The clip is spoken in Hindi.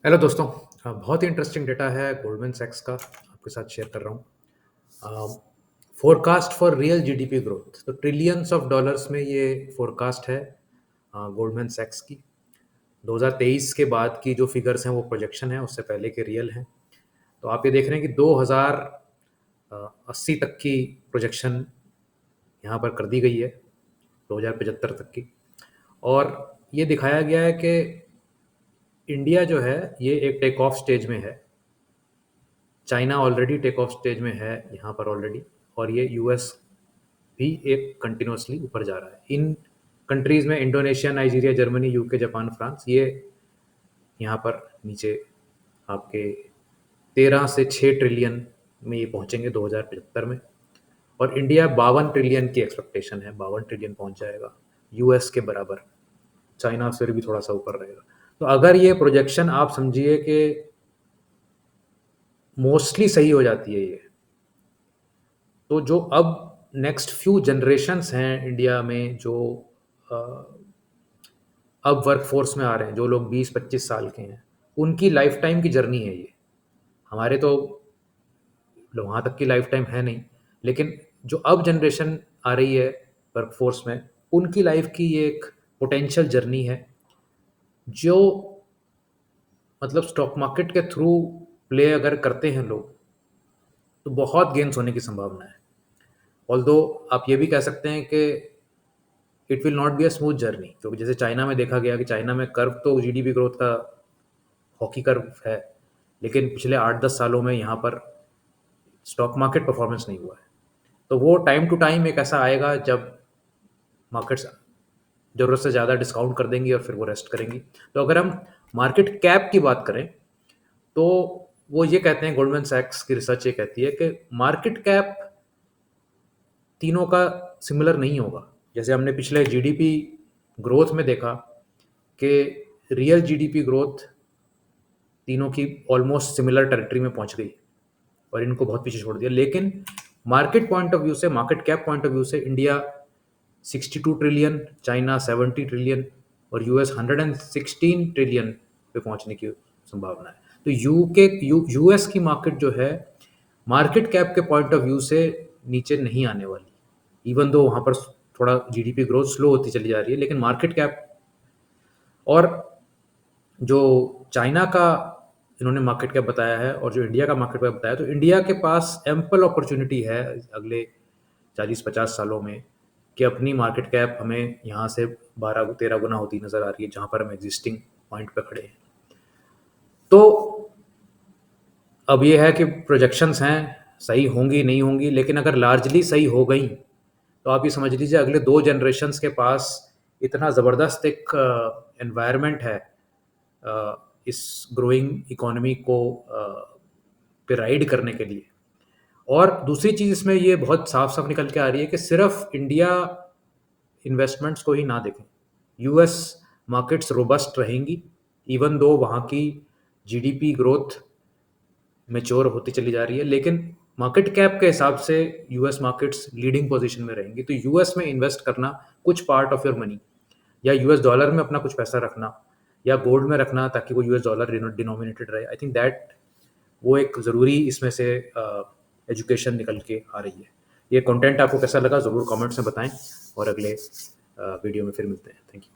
हेलो दोस्तों। बहुत ही इंटरेस्टिंग डेटा है गोल्डमैन सैक्स का, आपके साथ शेयर कर रहा हूँ। Forecast for real GDP growth, तो ट्रिलियंस ऑफ डॉलर्स में ये फोरकास्ट है गोल्डमैन सैक्स की। 2023 के बाद की जो फिगर्स हैं वो प्रोजेक्शन है, उससे पहले के रियल हैं। तो आप ये देख रहे हैं कि 2080 तक की प्रोजेक्शन यहाँ पर कर दी गई है, 2075 तक की। और ये दिखाया गया है कि इंडिया जो है ये एक टेक ऑफ स्टेज में है। China already take off stage में है यहाँ पर ऑलरेडी, और ये यूएस भी एक कंटिन्यूसली ऊपर जा रहा है। इन कंट्रीज़ में Indonesia, Nigeria, Germany, UK, Japan, France, ये यहाँ पर नीचे आपके 13 से 6 ट्रिलियन में ये पहुँचेंगे 2075 में। और इंडिया 52 ट्रिलियन की एक्सपेक्टेशन है, 52 ट्रिलियन पहुँच जाएगा, यूएस के बराबर। चाइना फिर भी थोड़ा सा ऊपर रहेगा। तो अगर ये प्रोजेक्शन आप समझिए कि मोस्टली सही हो जाती है ये, तो जो अब नेक्स्ट फ्यू जनरेशन्स हैं इंडिया में, जो अ, अब वर्कफोर्स में आ रहे हैं, जो लोग 20-25 साल के हैं, उनकी लाइफ टाइम की जर्नी है ये। हमारे तो वहाँ तक की लाइफ टाइम है नहीं, लेकिन जो अब जनरेशन आ रही है वर्कफोर्स में, उनकी लाइफ की ये एक पोटेंशियल जर्नी है, जो मतलब स्टॉक मार्केट के थ्रू प्ले अगर करते हैं लोग, तो बहुत गेन्स होने की संभावना है। ऑल्दो आप ये भी कह सकते हैं कि it will not be a smooth journey, क्योंकि जैसे चाइना में देखा गया कि चाइना में कर्व तो जीडीपी ग्रोथ का हॉकी कर्व है, लेकिन पिछले 8-10 सालों में यहाँ पर स्टॉक मार्केट परफॉर्मेंस नहीं हुआ है। तो वो टाइम टू टाइम एक ऐसा आएगा जब मार्केट्स ज़रूरत से ज़्यादा डिस्काउंट कर देंगी और फिर वो रेस्ट करेंगी। तो अगर हम मार्केट कैप की बात करें, तो वो ये कहते हैं, गोल्डमैन सैक्स की रिसर्च ये कहती है कि मार्केट कैप तीनों का सिमिलर नहीं होगा। जैसे हमने पिछले जीडीपी ग्रोथ में देखा कि रियल जीडीपी ग्रोथ तीनों की ऑलमोस्ट सिमिलर टेरिटरी में पहुंच गई और इनको बहुत पीछे छोड़ दिया। लेकिन मार्केट पॉइंट ऑफ व्यू से, market cap point of view से, इंडिया 62 ट्रिलियन, चाइना 70 ट्रिलियन और यूएस 116 ट्रिलियन पे पहुंचने की संभावना है। तो यूएस की मार्केट जो है, मार्केट कैप के पॉइंट ऑफ व्यू से नीचे नहीं आने वाली। इवन दो वहाँ पर थोड़ा जीडीपी ग्रोथ स्लो होती चली जा रही है, लेकिन मार्केट कैप और जो चाइना का इन्होंने मार्केट कैप बताया है और जो इंडिया का मार्केट कैप बताया, तो इंडिया के पास एम्पल अपॉर्चुनिटी है अगले 40-50 सालों में कि अपनी मार्केट कैप हमें यहाँ से 12-13 गुना होती नज़र आ रही है, जहाँ पर हम एग्जिस्टिंग पॉइंट पे खड़े हैं। तो अब ये है कि प्रोजेक्शंस हैं, सही होंगी नहीं होंगी, लेकिन अगर लार्जली सही हो गई तो आप ये समझ लीजिए अगले 2 जनरेशन्स के पास इतना ज़बरदस्त एक एनवायरनमेंट है इस ग्रोइंग इकोनॉमी को पे राइड करने के लिए। और दूसरी चीज़ इसमें ये बहुत साफ-साफ निकल के आ रही है कि सिर्फ इंडिया इन्वेस्टमेंट्स को ही ना देखें। यूएस मार्केट्स रोबस्ट रहेंगी, इवन दो वहाँ की जीडीपी ग्रोथ मैच्योर होती चली जा रही है, लेकिन मार्केट कैप के हिसाब से यूएस मार्केट्स लीडिंग पोजीशन में रहेंगी। तो यूएस में इन्वेस्ट करना, कुछ पार्ट ऑफ योर मनी, या यूएस डॉलर में अपना कुछ पैसा रखना, या गोल्ड में रखना ताकि वो यूएस डॉलर डिनोमिनेटेड रहे, आई थिंक दैट वो एक ज़रूरी इसमें से एजुकेशन निकल के आ रही है। ये कंटेंट आपको कैसा लगा ज़रूर कमेंट्स में बताएं, और अगले वीडियो में फिर मिलते हैं। Thank you.